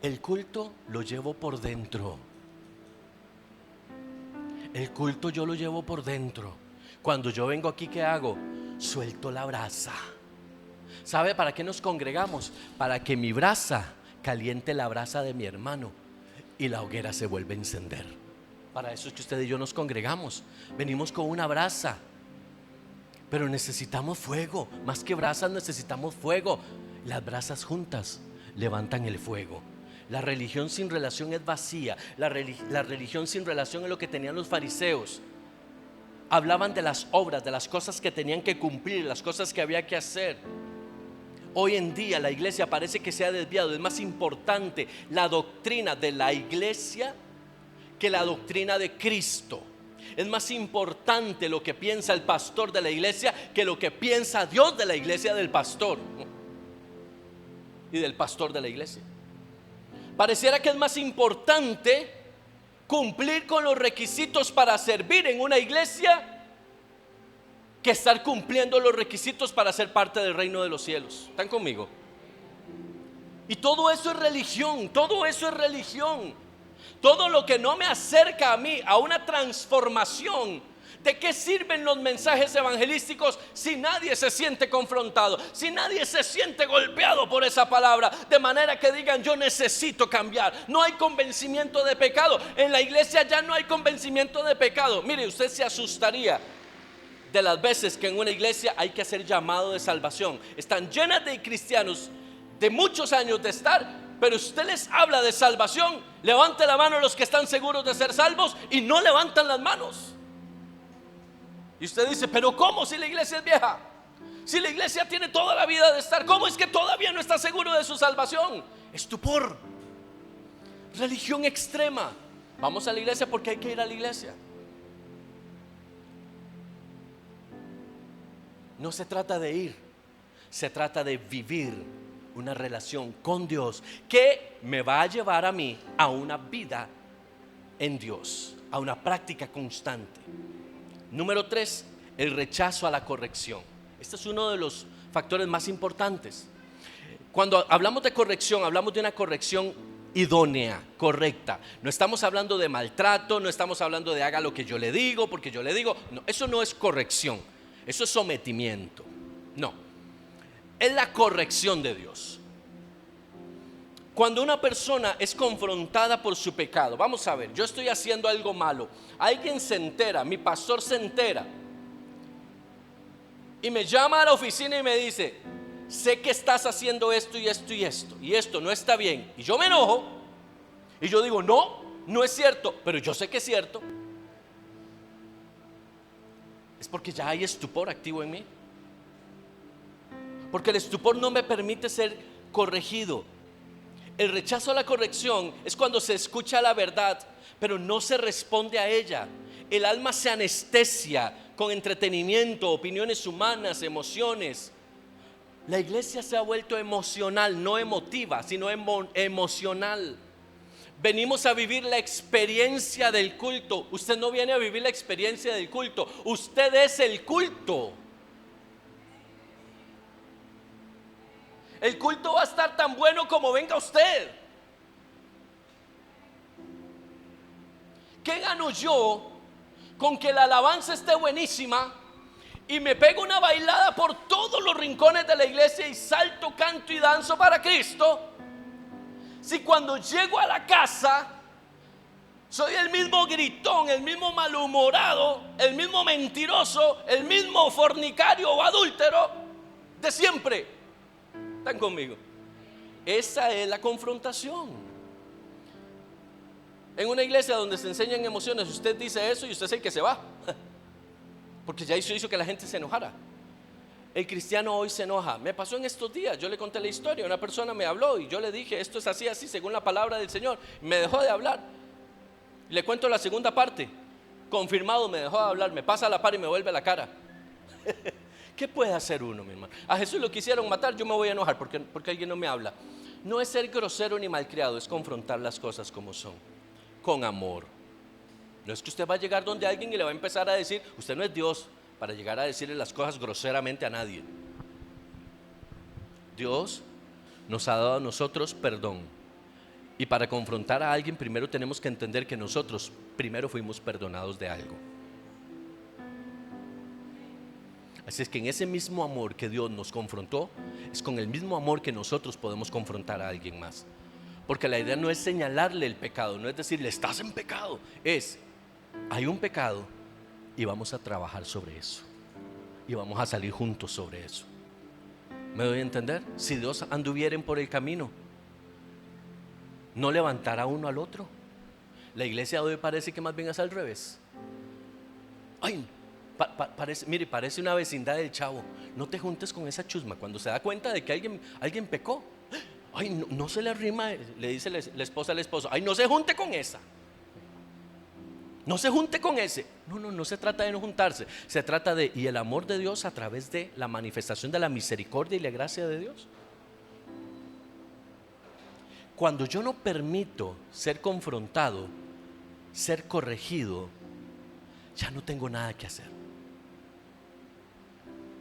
El culto lo llevo por dentro. El culto yo lo llevo por dentro. Cuando yo vengo aquí, ¿qué hago? Suelto la brasa. ¿Sabe para qué nos congregamos? Para que mi brasa caliente la brasa de mi hermano y la hoguera se vuelve a encender. Para eso es que usted y yo nos congregamos. Venimos con una brasa, pero necesitamos fuego. Más que brasas, necesitamos fuego. Las brasas juntas levantan el fuego. La religión sin relación es vacía. La religión sin relación es lo que tenían los fariseos. Hablaban de las obras, de las cosas que tenían que cumplir, las cosas que había que hacer. Hoy en día la iglesia parece que se ha desviado. Es más importante la doctrina de la iglesia que la doctrina de Cristo. Es más importante lo que piensa el pastor de la iglesia que lo que piensa Dios de la iglesia, del pastor y del pastor de la iglesia. Pareciera que es más importante cumplir con los requisitos para servir en una iglesia que estar cumpliendo los requisitos para ser parte del reino de los cielos. ¿Están conmigo? Y todo eso es religión, todo eso es religión. todo lo que no me acerca a mí, a una transformación, ¿de qué sirven los mensajes evangelísticos si nadie se siente confrontado? Si nadie se siente golpeado por esa palabra, de manera que digan: yo necesito cambiar. No hay convencimiento de pecado. En la iglesia ya no hay convencimiento de pecado. Mire, usted se asustaría de las veces que en una iglesia hay que hacer llamado de salvación. Están llenas de cristianos de muchos años de estar, pero usted les habla de salvación. Levante la mano los que están seguros de ser salvos, y no levantan las manos. Y usted dice: pero ¿cómo si la iglesia es vieja? Si la iglesia tiene toda la vida de estar, ¿cómo es que todavía no está seguro de su salvación? Estupor, religión extrema. Vamos a la iglesia porque hay que ir a la iglesia. No se trata de ir, se trata de vivir una relación con Dios que me va a llevar a mí a una vida en Dios, a una práctica constante. Número 3, el rechazo a la corrección. Este es uno de los factores más importantes. Cuando hablamos de corrección, hablamos de una corrección idónea, correcta. No estamos hablando de maltrato, no estamos hablando de haga lo que yo le digo porque yo le digo. No, eso no es corrección, eso es sometimiento. No, es la corrección de Dios. Cuando una persona es confrontada por su pecado, vamos a ver, yo estoy haciendo algo malo, alguien se entera, mi pastor se entera y me llama a la oficina y me dice: sé que estás haciendo esto y esto y esto, y esto no está bien. Y yo me enojo y yo digo: no, no es cierto, pero yo sé que es cierto. Es porque ya hay estupor activo en mí, porque el estupor no me permite ser corregido. El rechazo a la corrección es cuando se escucha la verdad, pero no se responde a ella. El alma se anestesia con entretenimiento, opiniones humanas, emociones. La iglesia se ha vuelto emocional, no emotiva, sino emocional. Venimos a vivir la experiencia del culto. Usted no viene a vivir la experiencia del culto, usted es el culto. El culto va a estar tan bueno como venga usted. ¿Qué gano yo con que la alabanza esté buenísima y me pego una bailada por todos los rincones de la iglesia y salto, canto y danzo para Cristo, si cuando llego a la casa soy el mismo gritón, el mismo malhumorado, el mismo mentiroso, el mismo fornicario o adúltero de siempre? ¿Están conmigo? Esa es la confrontación. En una iglesia donde se enseñan emociones, usted dice eso y usted es el que se va, porque ya hizo que la gente se enojara. El cristiano hoy se enoja. Me pasó en estos días, yo le conté la historia. Una persona me habló y yo le dije: esto es así, así, según la palabra del Señor. Me dejó de hablar. Le cuento la segunda parte. Confirmado, me dejó de hablar. Me pasa la par y me vuelve la cara. ¿Qué puede hacer uno, mi hermano? A Jesús lo quisieron matar, yo me voy a enojar porque alguien no me habla. No es ser grosero ni malcriado, es confrontar las cosas como son, con amor. No es que usted va a llegar donde alguien y le va a empezar a decir: usted no es Dios para llegar a decirle las cosas groseramente a nadie. Dios nos ha dado a nosotros perdón, y para confrontar a alguien primero tenemos que entender que nosotros primero fuimos perdonados de algo. Así es que en ese mismo amor que Dios nos confrontó, es con el mismo amor que nosotros podemos confrontar a alguien más. Porque la idea no es señalarle el pecado, no es decirle: estás en pecado. Es: hay un pecado y vamos a trabajar sobre eso, y vamos a salir juntos sobre eso. ¿Me doy a entender? Si Dios anduvieren por el camino, no levantará uno al otro. La iglesia de hoy parece que más bien es al revés. Ay, parece una vecindad del Chavo. No te juntes con esa chusma. Cuando se da cuenta de que alguien pecó, ay, no se le arrima, le dice la esposa al esposo: ay, no se junte con esa, no se junte con ese. No se trata de no juntarse, se trata de, y el amor de Dios a través de la manifestación de la misericordia y la gracia de Dios. Cuando yo no permito ser confrontado, ser corregido, ya no tengo nada que hacer.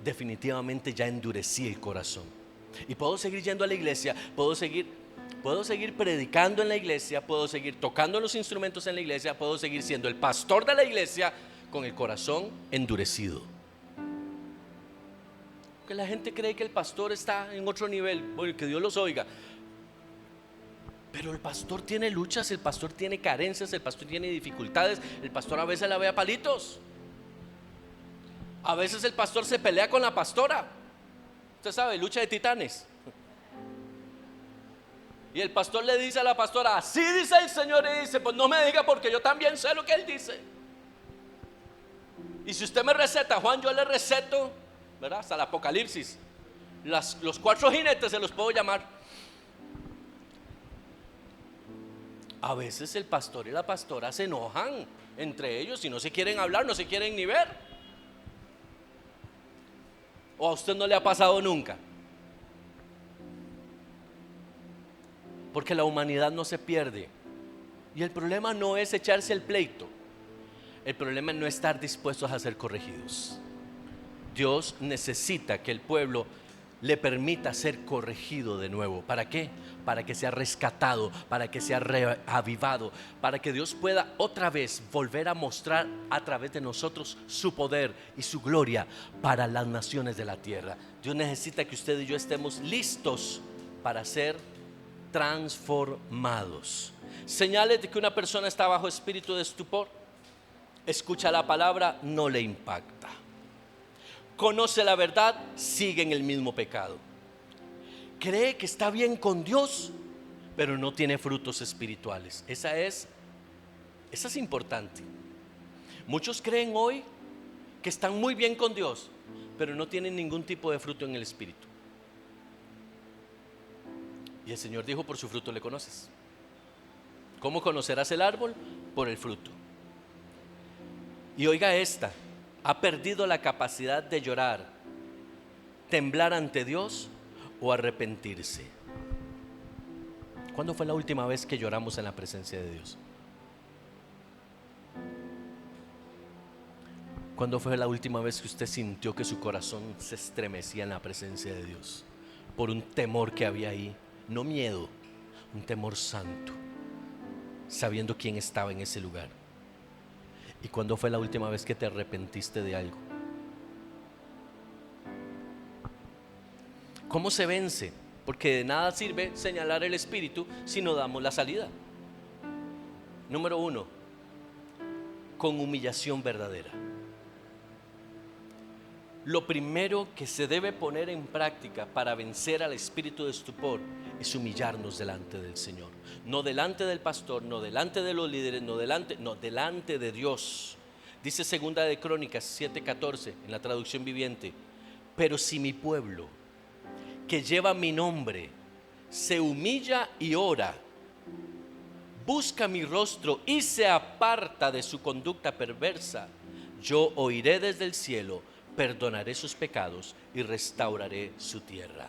Definitivamente ya endurecí el corazón. Y puedo seguir yendo a la iglesia, puedo seguir, Puedo seguir predicando en la iglesia, puedo seguir tocando los instrumentos en la iglesia, puedo seguir siendo el pastor de la iglesia con el corazón endurecido. Porque la gente cree que el pastor está en otro nivel. Bueno, que Dios los oiga. Pero el pastor tiene luchas, el pastor tiene carencias, el pastor tiene dificultades. El pastor a veces la ve a palitos. A veces el pastor se pelea con la pastora. Usted sabe, lucha de titanes. Y el pastor le dice a la pastora: así dice el Señor. Y dice: pues no me diga, porque yo también sé lo que Él dice. Y si usted me receta, Juan, yo le receto, ¿verdad? Hasta el Apocalipsis. Los 4 jinetes se los puedo llamar. A veces el pastor y la pastora se enojan entre ellos y no se quieren hablar, no se quieren ni ver. ¿O a usted no le ha pasado nunca? Porque la humanidad no se pierde. Y el problema no es echarse el pleito. El problema es no estar dispuestos a ser corregidos. Dios necesita que el pueblo le permita ser corregido de nuevo. ¿Para qué? Para que sea rescatado, para que sea reavivado, para que Dios pueda otra vez volver a mostrar a través de nosotros su poder y su gloria para las naciones de la tierra. Dios necesita que usted y yo estemos listos para ser transformados. Señales de que una persona está bajo espíritu de estupor: escucha la palabra, no le impacta; conoce la verdad, sigue en el mismo pecado; cree que está bien con Dios, pero no tiene frutos espirituales. Esa es importante. Muchos creen hoy que están muy bien con Dios, pero no tienen ningún tipo de fruto en el espíritu. Y el Señor dijo: por su fruto le conoces. ¿Cómo conocerás el árbol? Por el fruto. Y oiga esta: ha perdido la capacidad de llorar, temblar ante Dios o arrepentirse. ¿Cuándo fue la última vez que lloramos en la presencia de Dios? ¿Cuándo fue la última vez que usted sintió que su corazón se estremecía en la presencia de Dios? Por un temor que había ahí. No miedo, un temor santo, sabiendo quién estaba en ese lugar. ¿Y cuándo fue la última vez que te arrepentiste de algo? ¿Cómo se vence? Porque de nada sirve señalar el espíritu si no damos la salida. Número 1, con humillación verdadera. Lo primero que se debe poner en práctica para vencer al espíritu de estupor es humillarnos delante del Señor. No delante del pastor, no delante de los líderes, no delante de Dios. Dice 2 de Crónicas 7:14 en la traducción viviente: pero si mi pueblo, que lleva mi nombre, se humilla y ora, busca mi rostro y se aparta de su conducta perversa, yo oiré desde el cielo, perdonaré sus pecados y restauraré su tierra.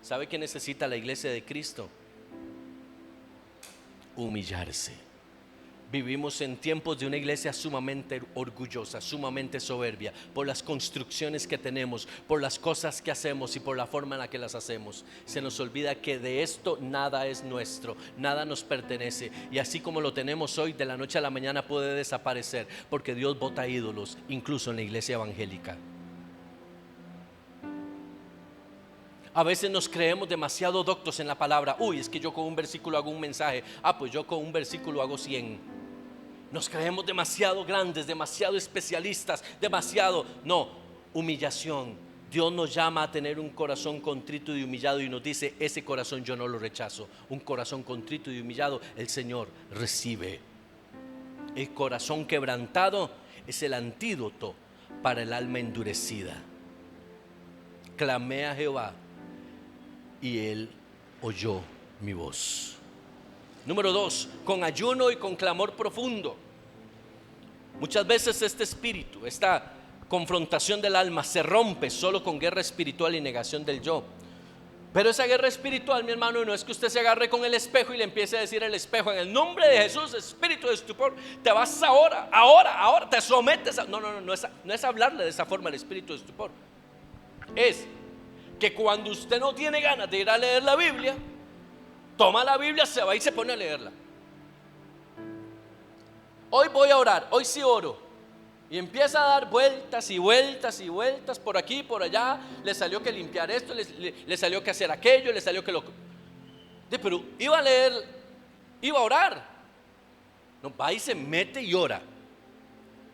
¿Sabe qué necesita la iglesia de Cristo? Humillarse. Vivimos en tiempos de una iglesia sumamente orgullosa, sumamente soberbia, por las construcciones que tenemos, por las cosas que hacemos y por la forma en la que las hacemos. Se nos olvida que de esto nada es nuestro, nada nos pertenece, y así como lo tenemos hoy, de la noche a la mañana puede desaparecer, porque Dios bota ídolos, incluso en la iglesia evangélica. A veces nos creemos demasiado doctos en la palabra. Uy, es que yo con un versículo hago un mensaje. Pues yo con un versículo hago 100. Nos creemos demasiado grandes, demasiado especialistas, demasiado. No, humillación. Dios nos llama a tener un corazón contrito y humillado, y nos dice: ese corazón yo no lo rechazo. Un corazón contrito y humillado el Señor recibe. El corazón quebrantado es el antídoto para el alma endurecida. Clamé a Jehová y Él oyó mi voz. Número 2, con ayuno y con clamor profundo. Muchas veces este espíritu, esta confrontación del alma se rompe solo con guerra espiritual y negación del yo. Pero esa guerra espiritual, mi hermano, no es que usted se agarre con el espejo y le empiece a decir al espejo: en el nombre de Jesús, espíritu de estupor, te vas ahora, te sometes a... No es hablarle de esa forma al espíritu de estupor. Es que cuando usted no tiene ganas de ir a leer la Biblia, toma la Biblia, se va y se pone a leerla. Hoy voy a orar, hoy sí oro. Y empieza a dar vueltas y vueltas y vueltas por aquí, por allá. Le salió que limpiar esto, le salió que hacer aquello, le salió que lo... Pero iba a leer, iba a orar. No, va y se mete y ora.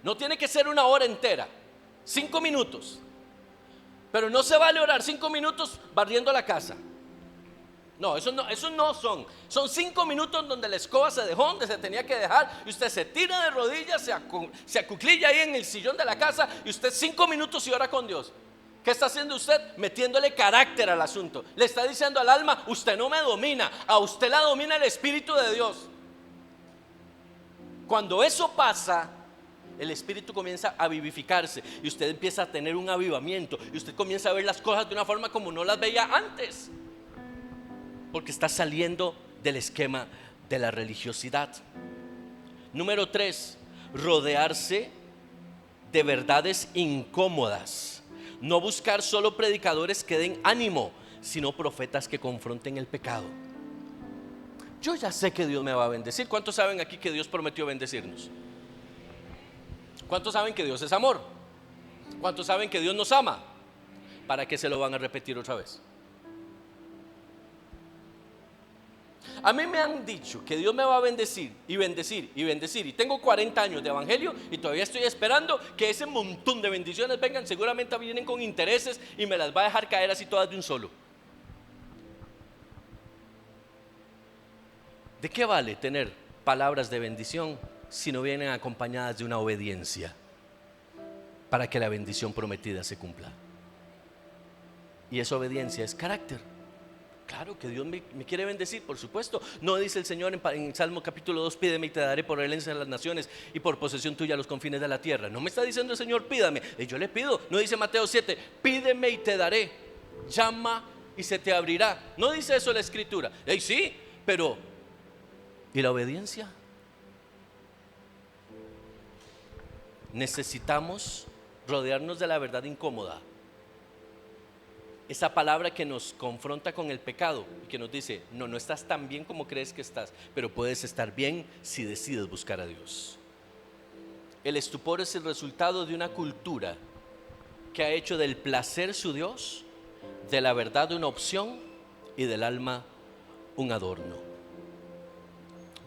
No tiene que ser una hora entera, 5 minutos. Pero no se vale orar 5 minutos barriendo la casa. No, eso no son 5 minutos donde la escoba se dejó donde se tenía que dejar y usted se tira de rodillas, se acuclilla ahí en el sillón de la casa y usted 5 minutos y ora con Dios. ¿Qué está haciendo usted? Metiéndole carácter al asunto. Le está diciendo al alma, usted no me domina, a usted la domina el Espíritu de Dios. Cuando eso pasa, el Espíritu comienza a vivificarse y usted empieza a tener un avivamiento y usted comienza a ver las cosas de una forma como no las veía antes, porque está saliendo del esquema de la religiosidad. Número 3, rodearse de verdades incómodas. No buscar solo predicadores que den ánimo, sino profetas que confronten el pecado. Yo ya sé que Dios me va a bendecir. ¿Cuántos saben aquí que Dios prometió bendecirnos? ¿Cuántos saben que Dios es amor? ¿Cuántos saben que Dios nos ama? ¿Para qué se lo van a repetir otra vez? A mí me han dicho que Dios me va a bendecir y bendecir y bendecir, y tengo 40 años de evangelio y todavía estoy esperando que ese montón de bendiciones vengan. Seguramente vienen con intereses y me las va a dejar caer así todas de un solo. ¿De qué vale tener palabras de bendición si no vienen acompañadas de una obediencia para que la bendición prometida se cumpla? Y esa obediencia es carácter. Claro que Dios me quiere bendecir, por supuesto. No dice el Señor en Salmo capítulo 2, pídeme y te daré por herencia de las naciones y por posesión tuya los confines de la tierra. No me está diciendo el Señor pídame, yo le pido. No dice Mateo 7, pídeme y te daré, llama y se te abrirá. No dice eso la Escritura. Sí, pero ¿y la obediencia? Necesitamos rodearnos de la verdad incómoda. Esa palabra que nos confronta con el pecado y que nos dice, no estás tan bien como crees que estás, pero puedes estar bien si decides buscar a Dios. El estupor es el resultado de una cultura que ha hecho del placer su Dios, de la verdad una opción y del alma un adorno.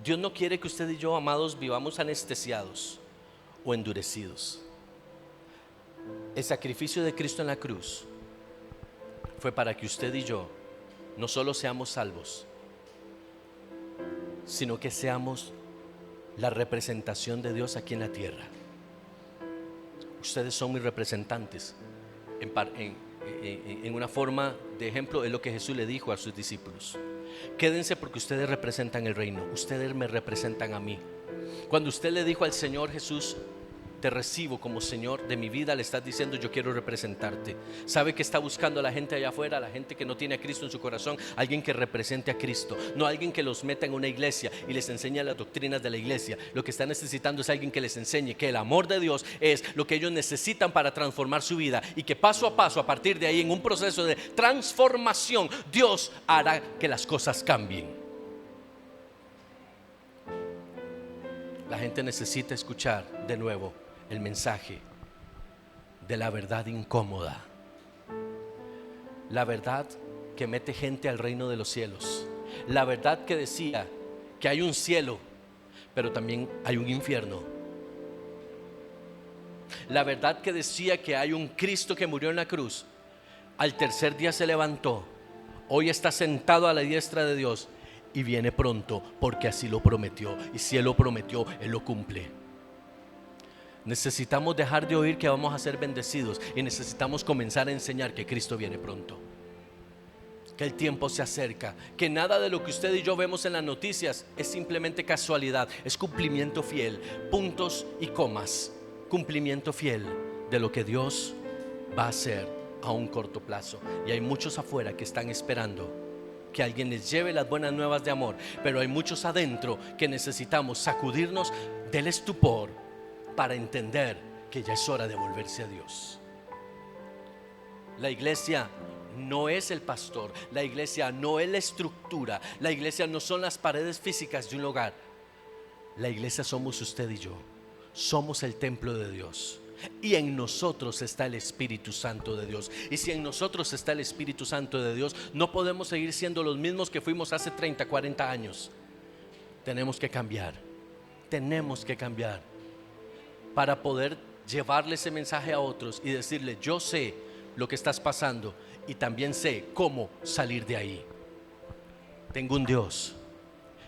Dios no quiere que usted y yo, amados, vivamos anestesiados o endurecidos. El sacrificio de Cristo en la cruz fue para que usted y yo no solo seamos salvos, sino que seamos la representación de Dios aquí en la tierra. Ustedes son mis representantes. En una forma de ejemplo es lo que Jesús le dijo a sus discípulos: quédense porque ustedes representan el reino, ustedes me representan a mí. Cuando usted le dijo al Señor Jesús, te recibo como Señor de mi vida, le estás diciendo, yo quiero representarte. ¿Sabe que está buscando la gente allá afuera? La gente que no tiene a Cristo en su corazón. Alguien que represente a Cristo, no alguien que los meta en una iglesia y les enseñe las doctrinas de la iglesia. Lo que están necesitando es alguien que les enseñe que el amor de Dios es lo que ellos necesitan para transformar su vida, y que paso a paso, a partir de ahí, en un proceso de transformación, Dios hará que las cosas cambien. La gente necesita escuchar de nuevo el mensaje de la verdad incómoda, la verdad que mete gente al reino de los cielos, la verdad que decía que hay un cielo, pero también hay un infierno, la verdad que decía que hay un Cristo que murió en la cruz, al tercer día se levantó, hoy está sentado a la diestra de Dios y viene pronto, porque así lo prometió, y si Él lo prometió, Él lo cumple. Necesitamos dejar de oír que vamos a ser bendecidos y necesitamos comenzar a enseñar que Cristo viene pronto, que el tiempo se acerca, que nada de lo que usted y yo vemos en las noticias es simplemente casualidad, es cumplimiento fiel, puntos y comas, cumplimiento fiel de lo que Dios va a hacer a un corto plazo. Y hay muchos afuera que están esperando que alguien les lleve las buenas nuevas de amor, pero hay muchos adentro que necesitamos sacudirnos del estupor para entender que ya es hora de volverse a Dios. La iglesia no es el pastor, la iglesia no es la estructura, la iglesia no son las paredes físicas de un hogar. La iglesia somos usted y yo. Somos el templo de Dios. Y en nosotros está el Espíritu Santo de Dios. Y si en nosotros está el Espíritu Santo de Dios, no podemos seguir siendo los mismos que fuimos hace 30, 40 años. Tenemos que cambiar. Tenemos que cambiar para poder llevarle ese mensaje a otros y decirle: yo sé lo que estás pasando y también sé cómo salir de ahí. Tengo un Dios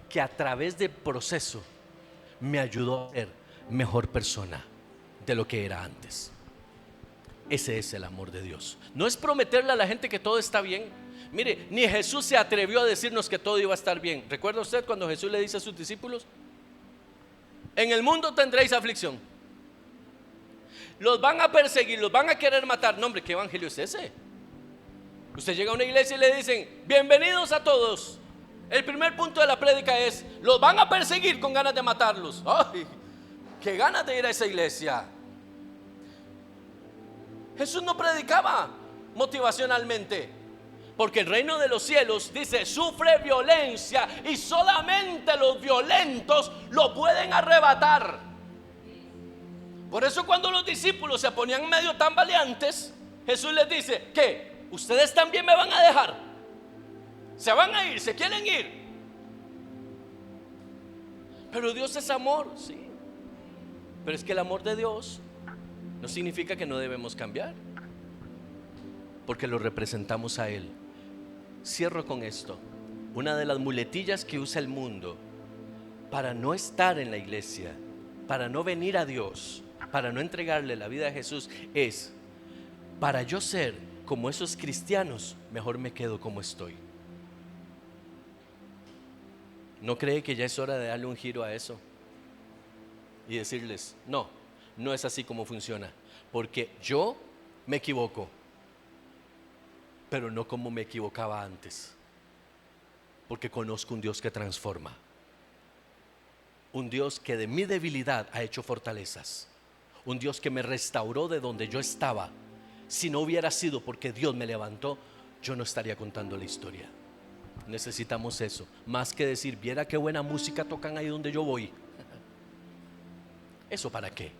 que a través del proceso me ayudó a ser mejor persona de lo que era antes. Ese es el amor de Dios. No es prometerle a la gente que todo está bien. Mire, ni Jesús se atrevió a decirnos que todo iba a estar bien. ¿Recuerda usted cuando Jesús le dice a sus discípulos: en el mundo tendréis aflicción, los van a perseguir, los van a querer matar? No, hombre, ¿qué evangelio es ese? Usted llega a una iglesia y le dicen: bienvenidos a todos. El primer punto de la prédica es: los van a perseguir con ganas de matarlos. ¡Ay! ¡Qué ganas de ir a esa iglesia! Jesús no predicaba motivacionalmente, porque el reino de los cielos, dice, sufre violencia y solamente los violentos lo pueden arrebatar. Por eso cuando los discípulos se ponían medio tambaleantes, Jesús les dice: ¿qué? ¿Ustedes también me van a dejar? ¿Se van a ir? ¿Se quieren ir? Pero Dios es amor, sí. Pero es que el amor de Dios no significa que no debemos cambiar, porque lo representamos a Él. Cierro con esto. Una de las muletillas que usa el mundo para no estar en la iglesia, para no venir a Dios, para no entregarle la vida a Jesús, es: para yo ser como esos cristianos, mejor me quedo como estoy. ¿No cree que ya es hora de darle un giro a eso? Y decirles: no, no es así como funciona, porque yo me equivoco, pero no como me equivocaba antes, porque conozco un Dios que transforma, un Dios que de mi debilidad ha hecho fortalezas, un Dios que me restauró de donde yo estaba. Si no hubiera sido porque Dios me levantó, yo no estaría contando la historia. Necesitamos eso, más que decir: viera qué buena música tocan ahí donde yo voy. ¿Eso para qué?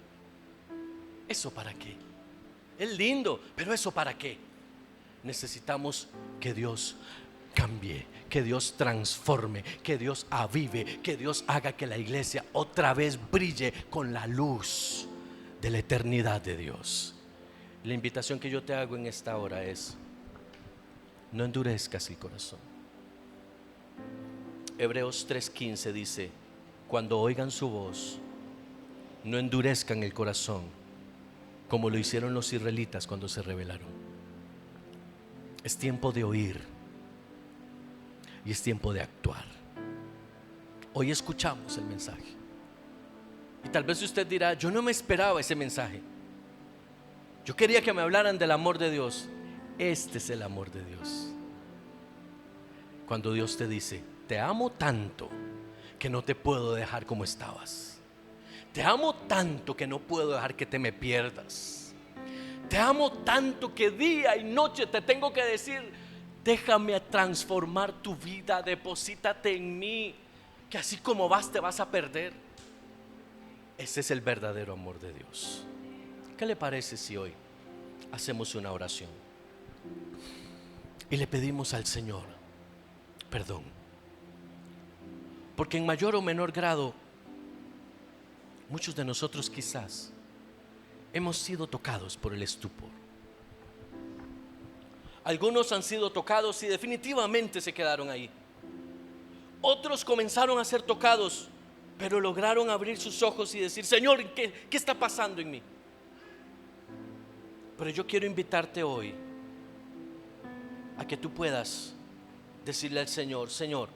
¿Eso para qué? Es lindo, pero ¿eso para qué? Necesitamos que Dios cambie, que Dios transforme, que Dios avive, que Dios haga que la iglesia otra vez brille con la luz de la eternidad de Dios. La invitación que yo te hago en esta hora es: no endurezcas el corazón. Hebreos 3:15 dice: cuando oigan su voz, no endurezcan el corazón como lo hicieron los israelitas cuando se rebelaron. Es tiempo de oír y es tiempo de actuar. Hoy escuchamos el mensaje y tal vez usted dirá: yo no me esperaba ese mensaje, yo quería que me hablaran del amor de Dios. Este es el amor de Dios. Cuando Dios te dice: te amo tanto que no te puedo dejar como estabas. Te amo tanto que no puedo dejar que te me pierdas. Te amo tanto que día y noche te tengo que decir: déjame transformar tu vida, deposítate en mí, que así como vas te vas a perder. Ese es el verdadero amor de Dios. ¿Qué le parece si hoy hacemos una oración y le pedimos al Señor perdón? Porque en mayor o menor grado, muchos de nosotros quizás hemos sido tocados por el estupor. Algunos han sido tocados y definitivamente se quedaron ahí. Otros comenzaron a ser tocados, pero lograron abrir sus ojos y decir: Señor, ¿qué está pasando en mí? Pero yo quiero invitarte hoy a que tú puedas decirle al Señor: Señor,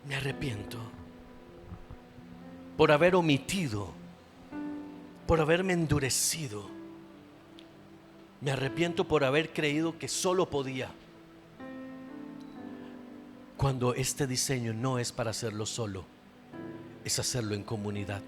me arrepiento por haber omitido, por haberme endurecido. Me arrepiento por haber creído que solo podía, cuando este diseño no es para hacerlo solo, es hacerlo en comunidad.